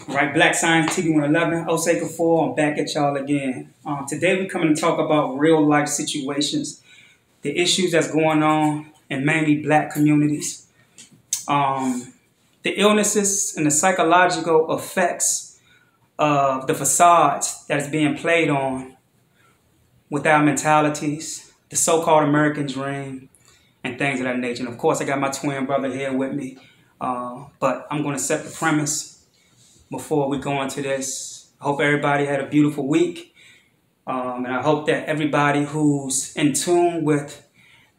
Right, Black Science TV 111, Osei Kufuor, I'm back at y'all again. Today we're coming to talk about real life situations, the issues that's going on in mainly black communities, the illnesses and the psychological effects of the facades that is being played on with our mentalities, the so-called American dream, and things of that nature. And of course, I got my twin brother here with me, but I'm going to set the premise before we go into this. I hope everybody had a beautiful week. And I hope that everybody who's in tune with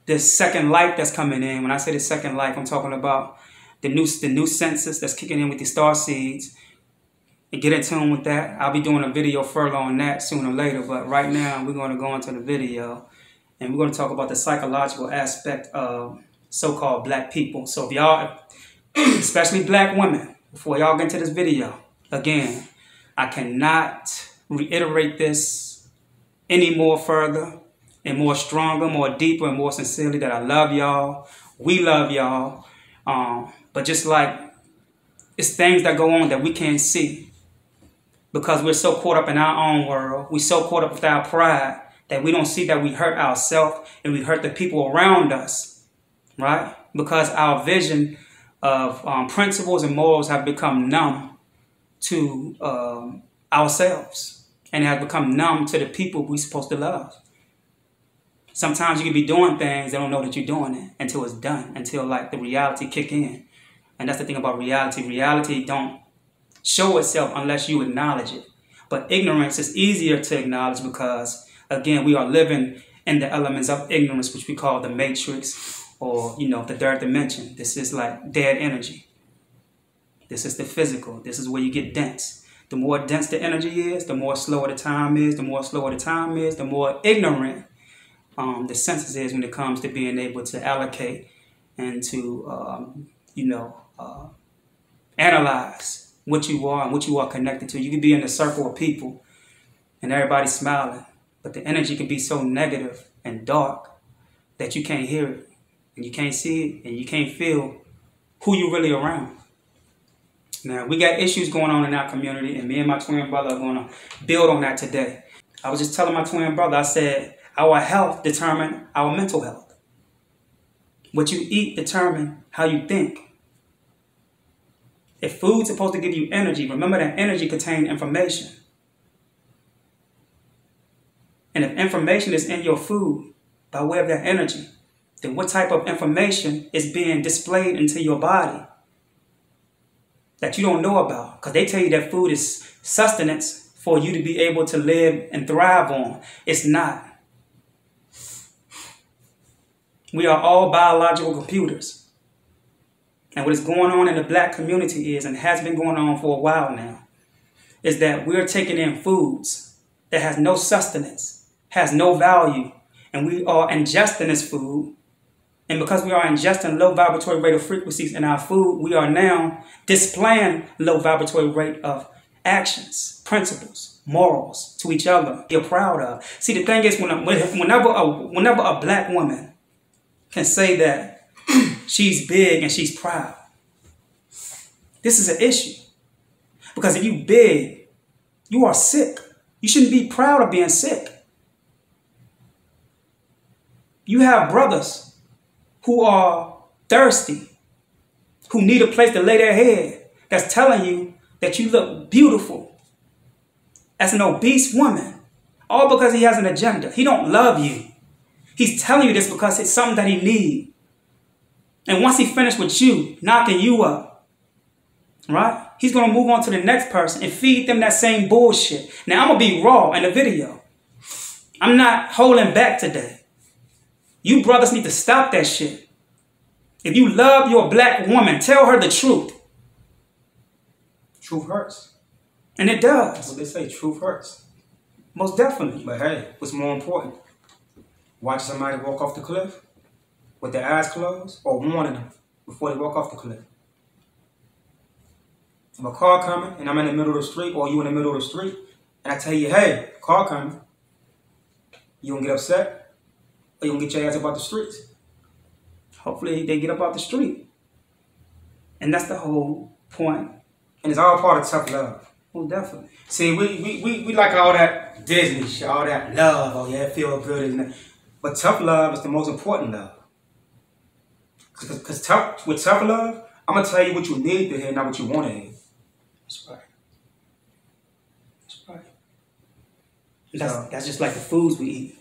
this second life that's coming in, when I say the second life, I'm talking about the new census that's kicking in with the star seeds, and get in tune with that. I'll be doing a video further on that sooner or later, but right now we're going to go into the video and we're going to talk about the psychological aspect of so-called black people. So if y'all, especially black women, before y'all get into this video, again, I cannot reiterate this any more further and more stronger, more deeper, and more sincerely that I love y'all. We love y'all. But just like it's things that go on that we can't see because we're so caught up in our own world. We're so caught up with our pride that we don't see that we hurt ourselves and we hurt the people around us, right? Because our vision of principles and morals have become numb to ourselves, and it has become numb to the people we're supposed to love. Sometimes you can be doing things and don't know that you're doing it until it's done, until like the reality kick in. And that's the thing about reality. Reality don't show itself unless you acknowledge it. But ignorance is easier to acknowledge because, again, we are living in the elements of ignorance, which we call the matrix, or, you know, the third dimension. This is like dead energy. This is the physical. This is where you get dense. The more dense the energy is, the more slower the time is. The more slower the time is, the more ignorant the senses is when it comes to being able to allocate and to, analyze what you are and what you are connected to. You can be in a circle of people and everybody's smiling, but the energy can be so negative and dark that you can't hear it. And you can't see it, and you can't feel who you really around. Now, we got issues going on in our community, and me and my twin brother are going to build on that today. I was just telling my twin brother, I said, our health determines our mental health. What you eat determines how you think. If food's supposed to give you energy, remember that energy contains information. And if information is in your food by way of that energy, then what type of information is being displayed into your body that you don't know about? Because they tell you that food is sustenance for you to be able to live and thrive on. It's not. We are all biological computers. And what is going on in the black community is, and has been going on for a while now, is that we're taking in foods that has no sustenance, has no value, and we are ingesting this food. And because we are ingesting low vibratory rate of frequencies in our food, we are now displaying low vibratory rate of actions, principles, morals to each other you're proud of. See, the thing is, whenever a black woman can say that she's big and she's proud, this is an issue. Because if you big, you are sick. You shouldn't be proud of being sick. You have brothers who are thirsty, who need a place to lay their head, that's telling you that you look beautiful as an obese woman, all because he has an agenda. He don't love you. He's telling you this because it's something that he needs. And once he finished with you, knocking you up, right, he's going to move on to the next person and feed them that same bullshit. Now, I'm going to be raw in the video. I'm not holding back today. You brothers need to stop that shit. If you love your black woman, tell her the truth. Truth hurts. And it does. What they say, truth hurts. Most definitely. But hey, what's more important? Watch somebody walk off the cliff with their eyes closed, or warning them before they walk off the cliff. If a car coming and I'm in the middle of the street, or you in the middle of the street, and I tell you, hey, car coming, you gonna get upset? Or you gonna get your ass up out the streets? Hopefully they get up out the street. And that's the whole point And it's all part of tough love. Well, definitely. See, we like all that Disney shit, all that love. Oh, yeah, it feels good, isn't it? But tough love is the most important love. Because with tough love, I'm going to tell you what you need to hear, not what you want to hear. That's right. That's right. That's just like the foods we eat.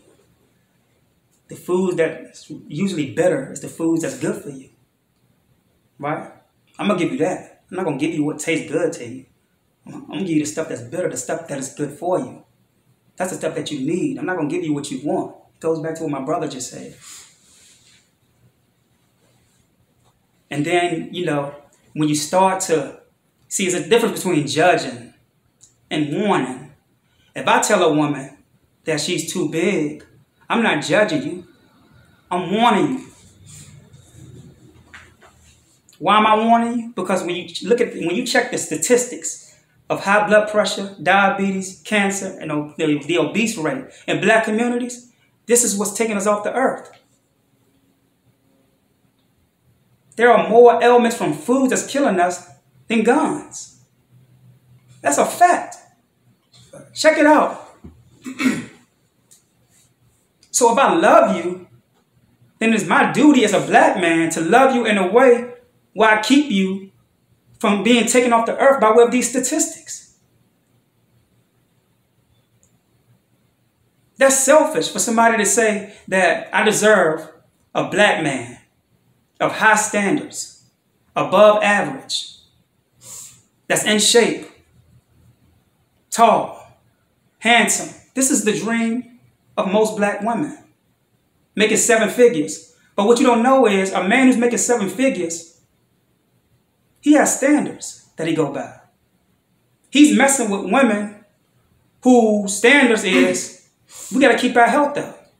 The food that's usually better is the foods that's good for you. Right? I'm going to give you that. I'm not going to give you what tastes good to you. I'm going to give you the stuff that's better, the stuff that is good for you. That's the stuff that you need. I'm not going to give you what you want. It goes back to what my brother just said. And then, you know, when you start to see, there's a difference between judging and warning. If I tell a woman that she's too big, I'm not judging you. I'm warning you. Why am I warning you? Because when you check the statistics of high blood pressure, diabetes, cancer, and the obese rate in black communities, this is what's taking us off the earth. There are more ailments from food that's killing us than guns. That's a fact. Check it out. So if I love you, then it's my duty as a black man to love you in a way where I keep you from being taken off the earth by way of these statistics. That's selfish for somebody to say that I deserve a black man of high standards, above average, that's in shape, tall, handsome. This is the dream of most black women, making 7 figures. But what you don't know is a man who's making 7 figures, he has standards that he go by. He's messing with women whose standards is, we got to keep our health up.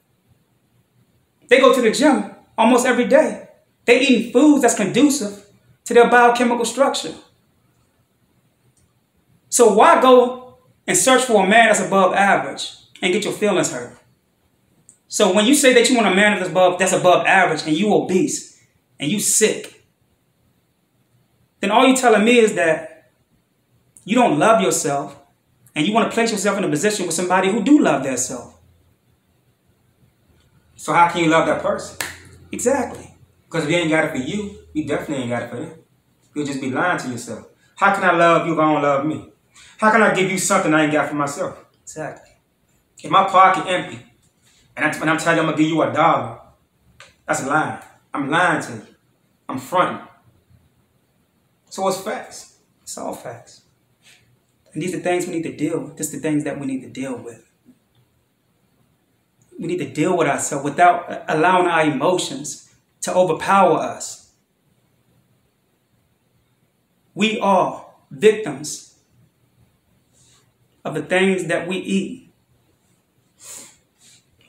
They go to the gym almost every day. They eating foods that's conducive to their biochemical structure. So why go and search for a man that's above average and get your feelings hurt? So when you say that you want a man that's above average and you obese and you sick, then all you're telling me is that you don't love yourself and you want to place yourself in a position with somebody who do love their self. So how can you love that person? Exactly. Because if you ain't got it for you, you definitely ain't got it for them. You'll just be lying to yourself. How can I love you if I don't love me? How can I give you something I ain't got for myself? Exactly. If my pocket empty, and I'm telling you I'm going to give you $1, that's lying. I'm lying to you. I'm fronting. So it's facts. It's all facts. And these are things we need to deal with. These are the things that we need to deal with. We need to deal with ourselves without allowing our emotions to overpower us. We are victims of the things that we eat.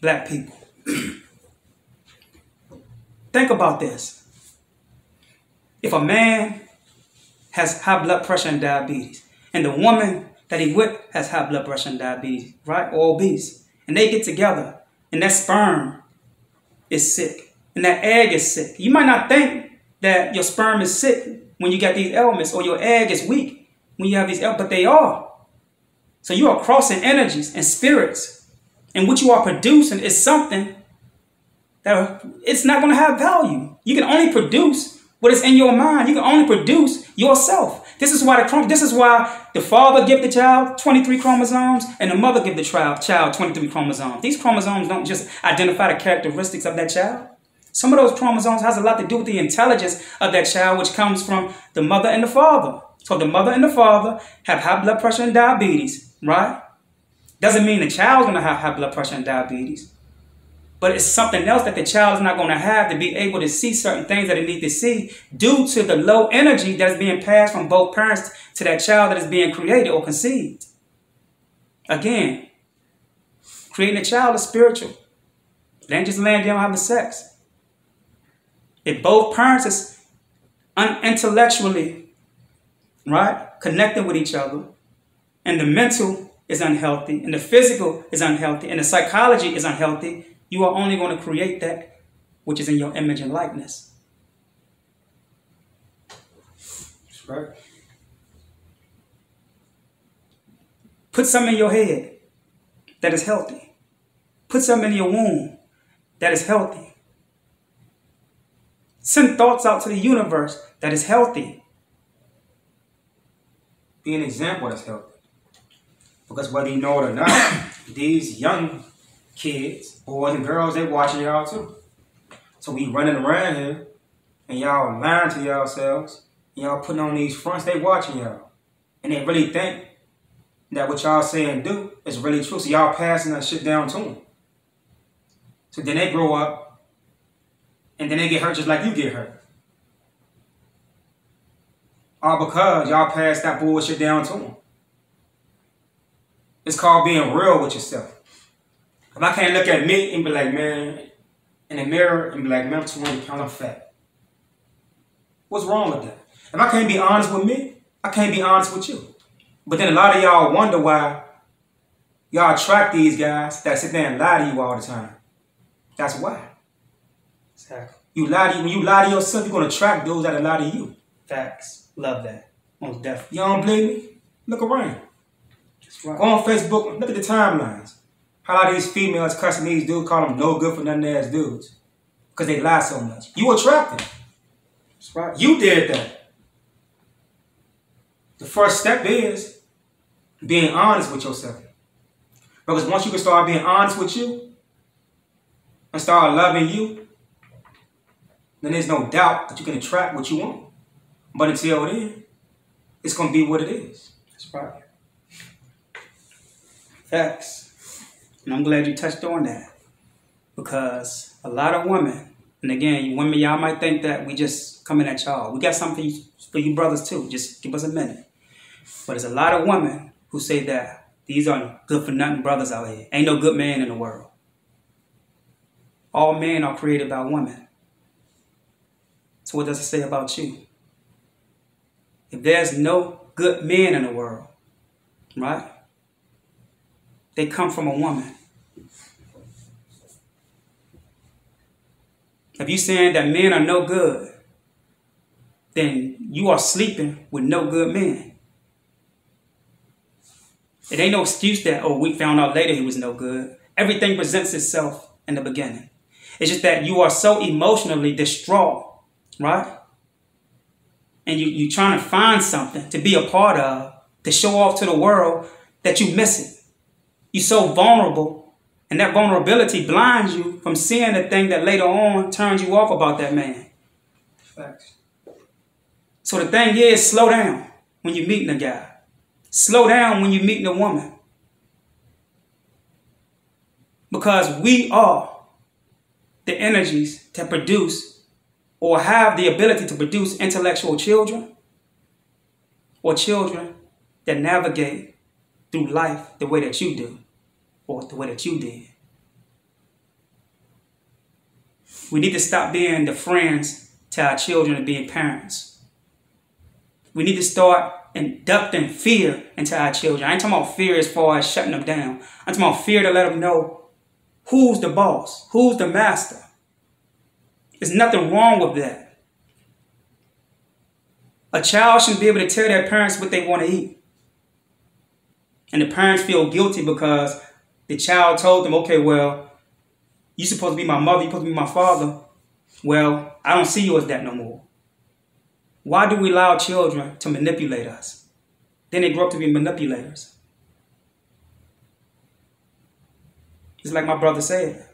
Black people. Think about this. If a man has high blood pressure and diabetes, and the woman that he with has high blood pressure and diabetes, right, or obese, and they get together, and that sperm is sick, and that egg is sick. You might not think that your sperm is sick when you got these ailments, or your egg is weak when you have these ailments, but they are. So you are crossing energies and spirits, and what you are producing is something that it's not going to have value. You can only produce what is in your mind. You can only produce yourself. This is why the father give the child 23 chromosomes and the mother give the child 23 chromosomes. These chromosomes don't just identify the characteristics of that child. Some of those chromosomes has a lot to do with the intelligence of that child, which comes from the mother and the father. So the mother and the father have high blood pressure and diabetes, right? Doesn't mean the child's going to have high blood pressure and diabetes. But it's something else that the child is not going to have to be able to see certain things that it needs to see due to the low energy that's being passed from both parents to that child that is being created or conceived. Again, creating a child is spiritual. It ain't just laying down having sex. If both parents is intellectually, right, connected with each other, and the mental is unhealthy, and the physical is unhealthy, and the psychology is unhealthy, you are only going to create that which is in your image and likeness. That's right. Put something in your head that is healthy. Put something in your womb that is healthy. Send thoughts out to the universe that is healthy. Be an example that's healthy. Because whether you know it or not, these young kids, boys and girls, they watching y'all too. So we running around here and y'all lying to yourselves. Y'all putting on these fronts, they watching y'all. And they really think that what y'all say and do is really true. So y'all passing that shit down to them. So then they grow up and then they get hurt just like you get hurt. All because y'all pass that bullshit down to them. It's called being real with yourself. If I can't look at me and be like, man, in the mirror and be like, man, I'm 200 pounds, I'm fat. What's wrong with that? If I can't be honest with me, I can't be honest with you. But then a lot of y'all wonder why y'all attract these guys that sit there and lie to you all the time. That's why. Exactly. When you lie to yourself, you're going to attract those that lie to you. Facts. Love that. Most definitely. You don't believe me? Look around. That's right. Go on Facebook, look at the timelines. How a lot of these females cussing these dudes, call them no good for nothing ass dudes. Because they lie so much. You attract them. That's right. You did that. The first step is being honest with yourself. Because once you can start being honest with you and start loving you, then there's no doubt that you can attract what you want. But until then, it's going to be what it is. That's right. Facts. And I'm glad you touched on that. Because a lot of women, and again, women, y'all might think that we just coming at y'all. We got something for you brothers too. Just give us a minute. But there's a lot of women who say that these are good for nothing brothers out here. Ain't no good man in the world. All men are created by women. So what does it say about you? If there's no good men in the world, right? They come from a woman. If you're saying that men are no good, then you are sleeping with no good men. It ain't no excuse that, oh, we found out later he was no good. Everything presents itself in the beginning. It's just that you are so emotionally distraught, right? And you're trying to find something to be a part of, to show off to the world that you miss it. You're so vulnerable, and that vulnerability blinds you from seeing the thing that later on turns you off about that man. Facts. So the thing is, slow down when you're meeting a guy. Slow down when you're meeting a woman. Because we are the energies that produce or have the ability to produce intellectual children or children that navigate through life the way that you do or the way that you did. We need to stop being the friends to our children and being parents. We need to start inducting fear into our children. I ain't talking about fear as far as shutting them down. I'm talking about fear to let them know who's the boss, who's the master. There's nothing wrong with that. A child shouldn't be able to tell their parents what they want to eat. And the parents feel guilty because the child told them, okay, well, you're supposed to be my mother, you're supposed to be my father. Well, I don't see you as that no more. Why do we allow children to manipulate us? Then they grow up to be manipulators. It's like my brother said.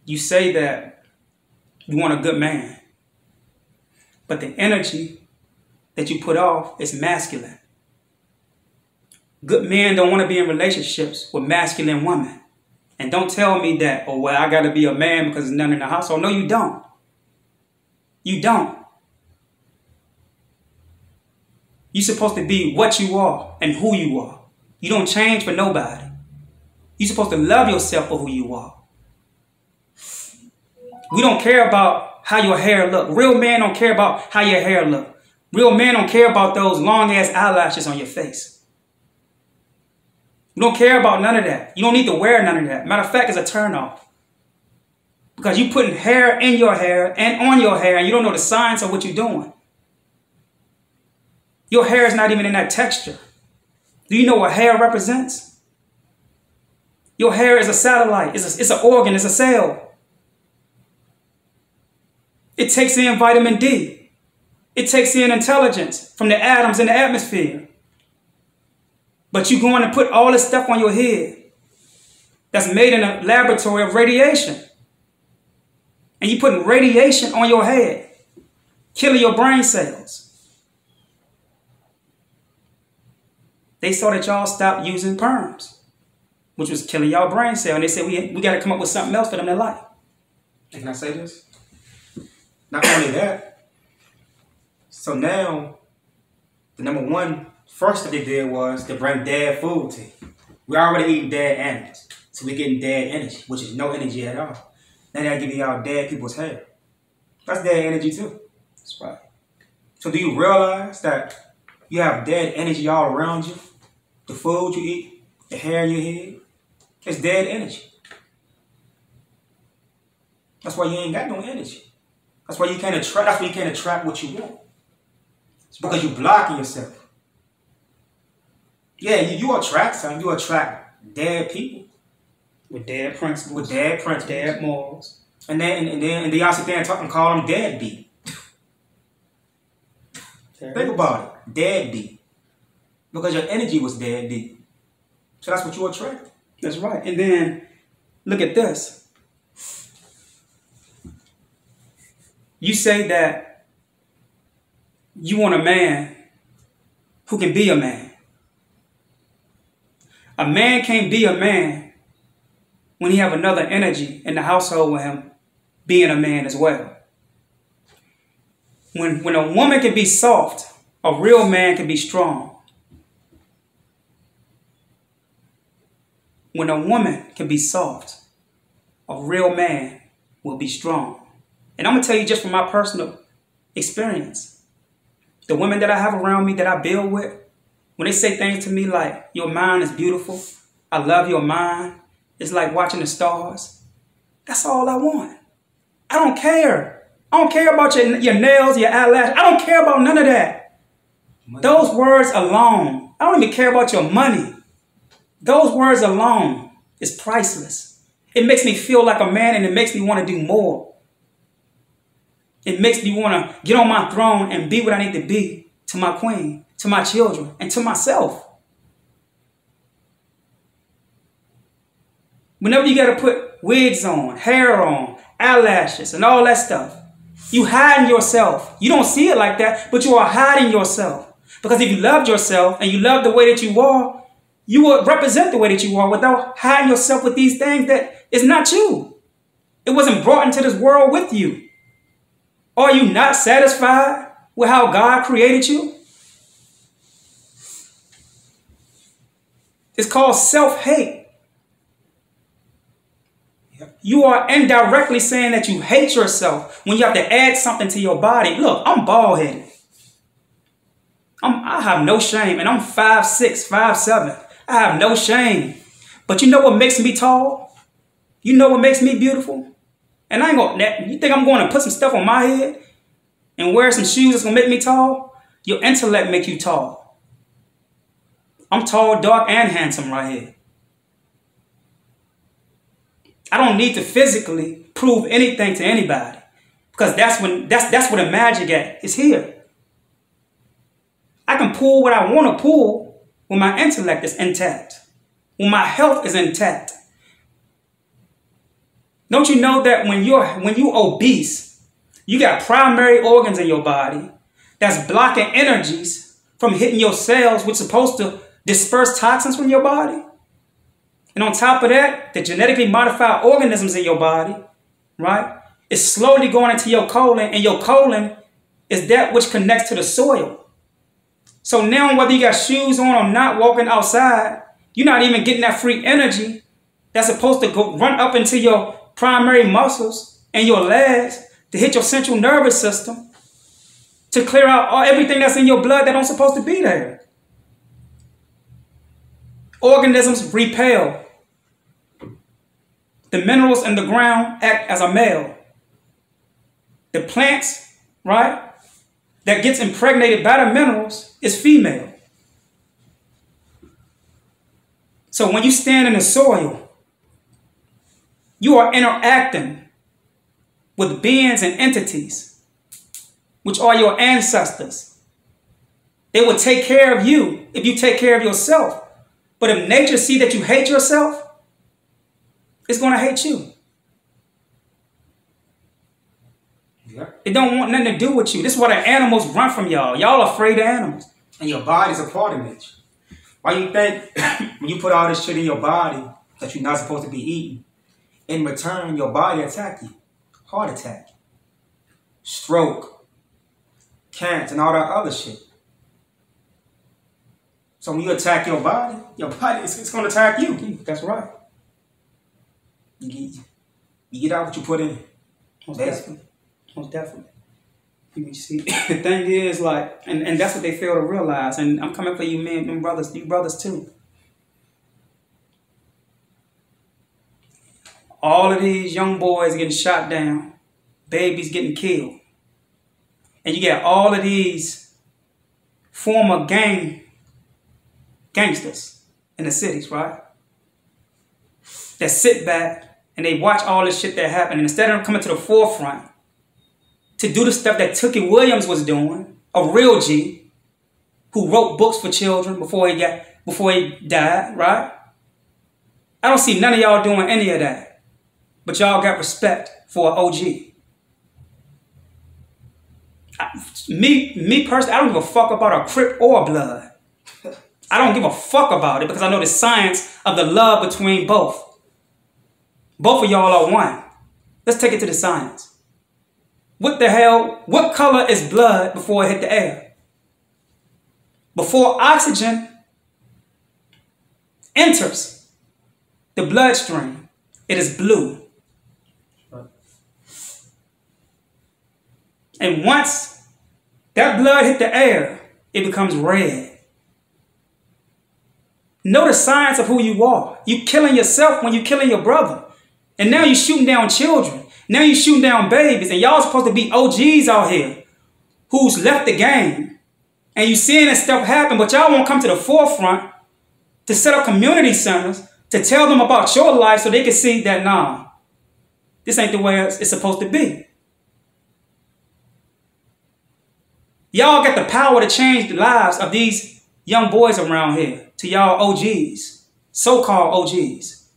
You say that you want a good man, but the energy that you put off is masculine. Good men don't want to be in relationships with masculine women. And don't tell me that, oh, well, I got to be a man because there's none in the household. No, you don't. You don't. You're supposed to be what you are and who you are. You don't change for nobody. You're supposed to love yourself for who you are. We don't care about how your hair look. Real men don't care about how your hair look. Real men don't care about those long-ass eyelashes on your face. You don't care about none of that. You don't need to wear none of that. Matter of fact, it's a turnoff. Because you're putting hair in your hair and on your hair, and you don't know the science of what you're doing. Your hair is not even in that texture. Do you know what hair represents? Your hair is a satellite. It's an organ. It's a cell. It takes in vitamin D. It takes in intelligence from the atoms in the atmosphere. But you're going to put all this stuff on your head that's made in a laboratory of radiation. And you're putting radiation on your head, killing your brain cells. They saw that y'all stopped using perms, which was killing y'all brain cells. And they said, we got to come up with something else for them to like. And can I say this? Not only that, so now, the number one first that they did was to bring dead food to you. We already eating dead animals, so we're getting dead energy, which is no energy at all. Now they're giving y'all dead people's hair. That's dead energy too. That's right. So do you realize that you have dead energy all around you? The food you eat, the hair in your head, it's dead energy. That's why you ain't got no energy. That's why you can't attract. That's why you can't attract what you want. It's because you're blocking yourself. Yeah, you attract something. You attract dead people With dead principles. with dead principles, dead morals. and then y'all sit there and talk and call them deadbeat. Think about it, deadbeat, because your energy was deadbeat. So that's what you attract. That's right. And then look at this. You say that you want a man who can be a man. A man can't be a man when he have another energy in the household with him being a man as well. When a woman can be soft, a real man can be strong. When a woman can be soft, a real man will be strong. And I'm going to tell you just from my personal experience, the women that I have around me that I build with, when they say things to me like, your mind is beautiful, I love your mind, it's like watching the stars, that's all I want. I don't care. I don't care about your nails, your eyelashes. I don't care about none of that. Those words alone, I don't even care about your money. Those words alone is priceless. It makes me feel like a man, and it makes me want to do more. It makes me want to get on my throne and be what I need to be to my queen, to my children, and to myself. Whenever you got to put wigs on, hair on, eyelashes, and all that stuff, you hiding yourself. You don't see it like that, but you are hiding yourself. Because if you loved yourself and you love the way that you are, you would represent the way that you are without hiding yourself with these things that is not you. It wasn't brought into this world with you. Are you not satisfied with how God created you? It's called self-hate. You are indirectly saying that you hate yourself when you have to add something to your body. Look, I'm bald-headed. I have no shame, and I'm 5'6", 5'7". I have no shame. But you know what makes me tall? You know what makes me beautiful? And I ain't gonna, you think I'm going to put some stuff on my head and wear some shoes that's going to make me tall? Your intellect make you tall. I'm tall, dark, and handsome right here. I don't need to physically prove anything to anybody, because that's where the magic at. It's here. I can pull what I want to pull when my intellect is intact, when my health is intact. Don't you know that when you're obese, you got primary organs in your body that's blocking energies from hitting your cells, which are supposed to disperse toxins from your body? And on top of that, the genetically modified organisms in your body, right, is slowly going into your colon, and your colon is that which connects to the soil. So now whether you got shoes on or not walking outside, you're not even getting that free energy that's supposed to go run up into your primary muscles and your legs to hit your central nervous system to clear out everything that's in your blood that don't supposed to be there. Organisms repel. The minerals in the ground act as a male. The plants, right, that gets impregnated by the minerals is female. So when you stand in the soil, you are interacting with beings and entities, which are your ancestors. They will take care of you if you take care of yourself. But if nature sees that you hate yourself, it's going to hate you. Yeah. It don't want nothing to do with you. This is why the animals run from y'all. Y'all afraid of animals. And your body's a part of nature. Why you think when you put all this shit in your body that you're not supposed to be eating, in return, your body attack you? Heart attack, stroke, cancer, and all that other shit. So when you attack your body it's going to attack you. That's right. You get out what you put in. Most definitely. Most definitely. You see, the thing is, like, and that's what they fail to realize. And I'm coming for you, men and brothers, you brothers too. All of these young boys getting shot down, babies getting killed. And you get all of these former gangsters in the cities, right? That sit back and they watch all this shit that happened. And instead of them coming to the forefront to do the stuff that Tookie Williams was doing, a real G, who wrote books for children before he died, right? I don't see none of y'all doing any of that. But y'all got respect for an OG. Me personally, I don't give a fuck about a Crip or Blood. I don't give a fuck about it because I know the science of the love between both. Both of y'all are one. Let's take it to the science. What the hell? What color is blood before it hit the air? Before oxygen enters the bloodstream, it is blue. And once that blood hit the air, it becomes red. Know the science of who you are. You killing yourself when you killing your brother. And now you shooting down children. Now you shooting down babies. And y'all supposed to be OGs out here who's left the game. And you seeing this stuff happen, but y'all won't come to the forefront to set up community centers to tell them about your life so they can see that, nah, this ain't the way it's supposed to be. Y'all got the power to change the lives of these young boys around here to y'all OGs, so-called OGs.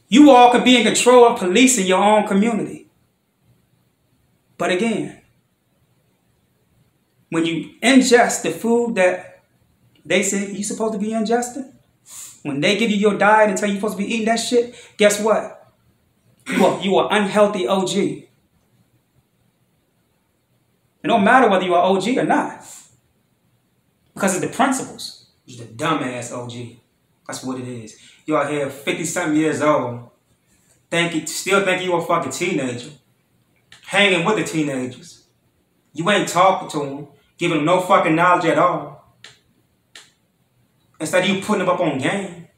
You all could be in control of policing your own community. But again, when you ingest the food that they say you're supposed to be ingesting, when they give you your diet and tell you you're supposed to be eating that shit, guess what? You are unhealthy OG. It don't matter whether you are OG or not. Because it's the principles. You're the dumbass OG. That's what it is. You out here 50-something years old, still think you a fucking teenager, hanging with the teenagers. You ain't talking to them, giving them no fucking knowledge at all. Instead of you putting them up on game,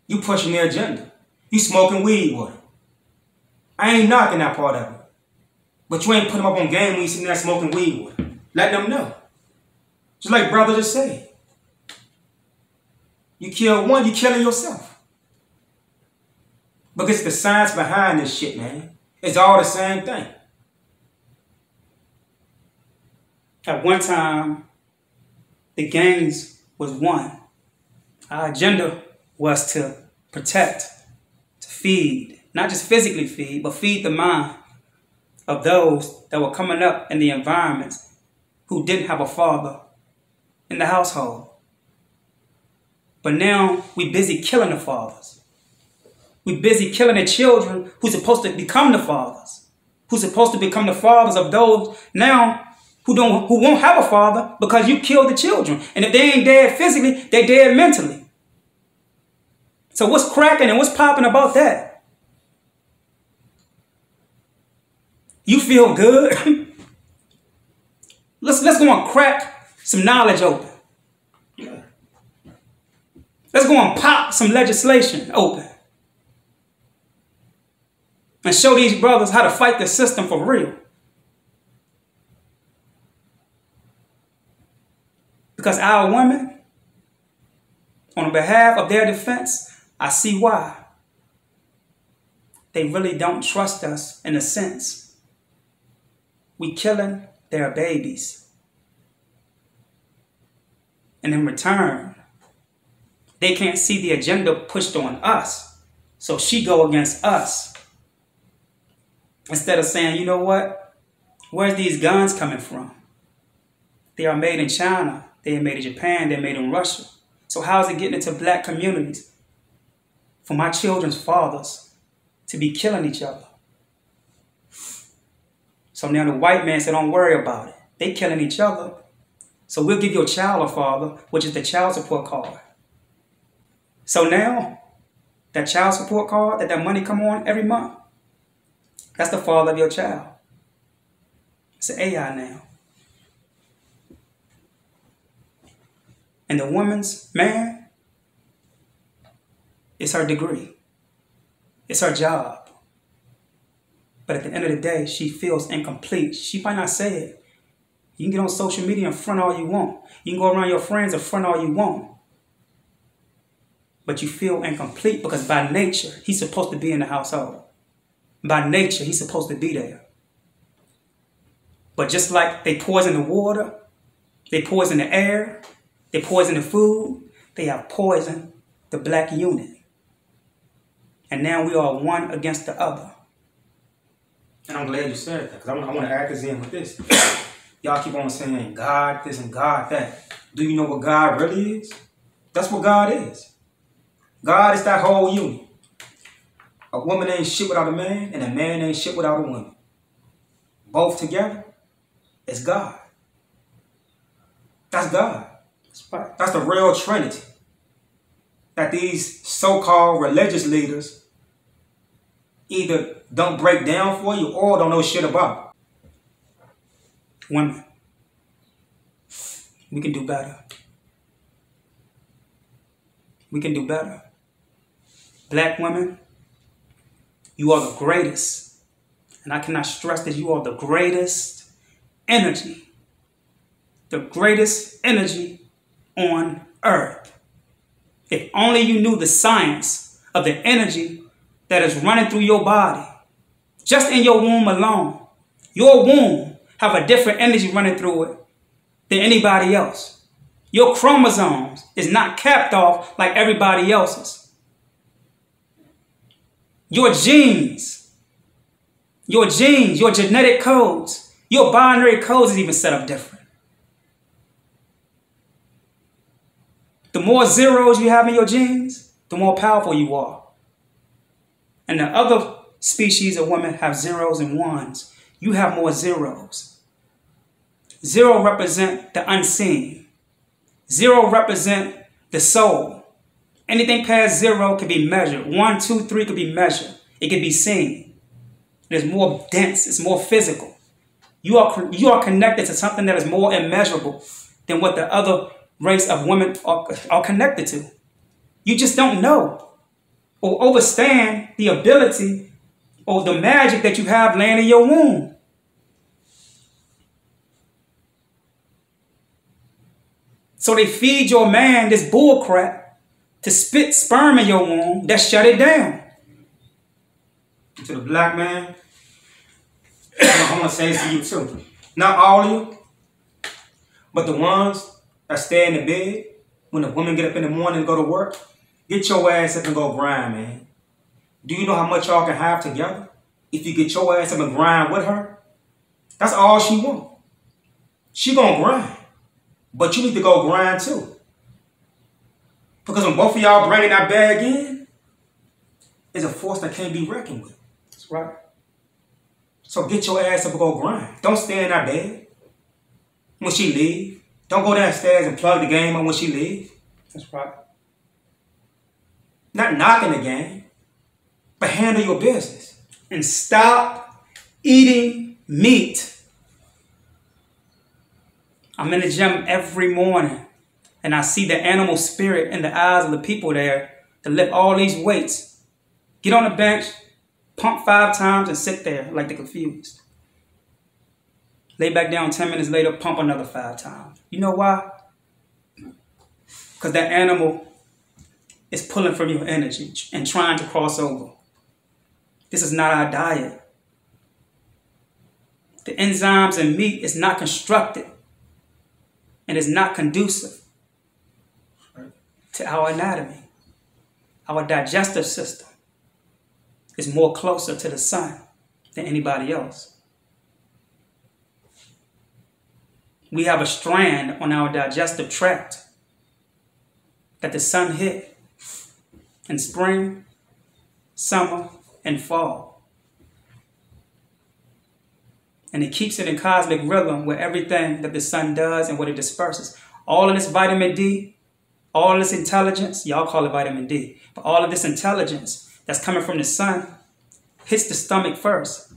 you pushing their agenda. You smoking weed with them. I ain't knocking that part of it. But you ain't putting them up on game when you sitting there smoking weed with them. Let them know. Just like brother just said. You kill one, you killing yourself. Because the science behind this shit, man. It's all the same thing. At one time, the gangs was one. Our agenda was to protect, to feed, not just physically feed, but feed the mind of those that were coming up in the environments who didn't have a father in the household. But now we busy killing the fathers. We busy killing the children who's supposed to become the fathers. Who's supposed to become the fathers of those now who won't have a father because you killed the children. And if they ain't dead physically, they dead mentally. So what's cracking and what's popping about that? You feel good? Let's go and crack some knowledge open. Yeah. Let's go and pop some legislation open. And show these brothers how to fight the system for real. Because our women, on behalf of their defense, I see why. They really don't trust us in a sense. We killing their babies. And in return, they can't see the agenda pushed on us. So she go against us. Instead of saying, you know what? Where's these guns coming from? They are made in China. They are made in Japan. They're made in Russia. So how is it getting into black communities for my children's fathers to be killing each other? So now the white man said, don't worry about it. They killing each other. So we'll give your child a father, which is the child support card. So now, that child support card, that money come on every month, that's the father of your child. It's an AI now. And the woman's man, it's her degree. It's her job. But at the end of the day, she feels incomplete. She might not say it. You can get on social media and front all you want. You can go around your friends and front all you want. But you feel incomplete because by nature, he's supposed to be in the household. By nature, he's supposed to be there. But just like they poison the water, they poison the air, they poison the food, they have poisoned the black unit. And now we are one against the other. And I'm glad you said that, because I want to act as in with this. Y'all keep on saying God this and God that. Do you know what God really is? That's what God is. God is that whole unit. A woman ain't shit without a man, and a man ain't shit without a woman. Both together, it's God. That's God. That's the real Trinity that these so-called religious leaders either don't break down for you or don't know shit about. Women, we can do better. We can do better. Black women, you are the greatest. And I cannot stress that you are the greatest energy. The greatest energy on earth. If only you knew the science of the energy that is running through your body. Just in your womb alone. Your womb have a different energy running through it than anybody else. Your chromosomes is not capped off like everybody else's. Your genes, your genetic codes, your binary codes is even set up different. The more zeros you have in your genes, the more powerful you are. And the other species of women have zeros and ones. You have more zeros. Zero represent the unseen. Zero represent the soul. Anything past zero can be measured. 1, 2, 3 can be measured. It can be seen. It is more dense. It's more physical. You are connected to something that is more immeasurable than what the other race of women are connected to. You just don't know or understand the ability or the magic that you have laying in your womb. So they feed your man this bull crap to spit sperm in your womb that shut it down. To the black man, I want to say this to you too. Not all of you, but the ones that stay in the bed when the women get up in the morning and go to work, get your ass up and go grind, man. Do you know how much y'all can have together if you get your ass up and grind with her? That's all she wants. She gonna grind. But you need to go grind too. Because when both of y'all bringing that bag in, it's a force that can't be reckoned with. That's right. So get your ass up and go grind. Don't stay in that bed when she leave. Don't go downstairs and plug the game on when she leave. That's right. Not knocking the game, but handle your business. And stop eating meat. I'm in the gym every morning, and I see the animal spirit in the eyes of the people there to lift all these weights. Get on the bench, pump 5 times, and sit there like they're confused. Lay back down 10 minutes later, pump another 5 times. You know why? Because that animal is pulling from your energy and trying to cross over. This is not our diet. The enzymes in meat is not constructed and is not conducive to our anatomy. Our digestive system is more closer to the sun than anybody else. We have a strand on our digestive tract that the sun hit in spring, summer, and fall. And it keeps it in cosmic rhythm with everything that the sun does and what it disperses. All of this vitamin D, all of this intelligence, y'all call it vitamin D, but all of this intelligence that's coming from the sun hits the stomach first.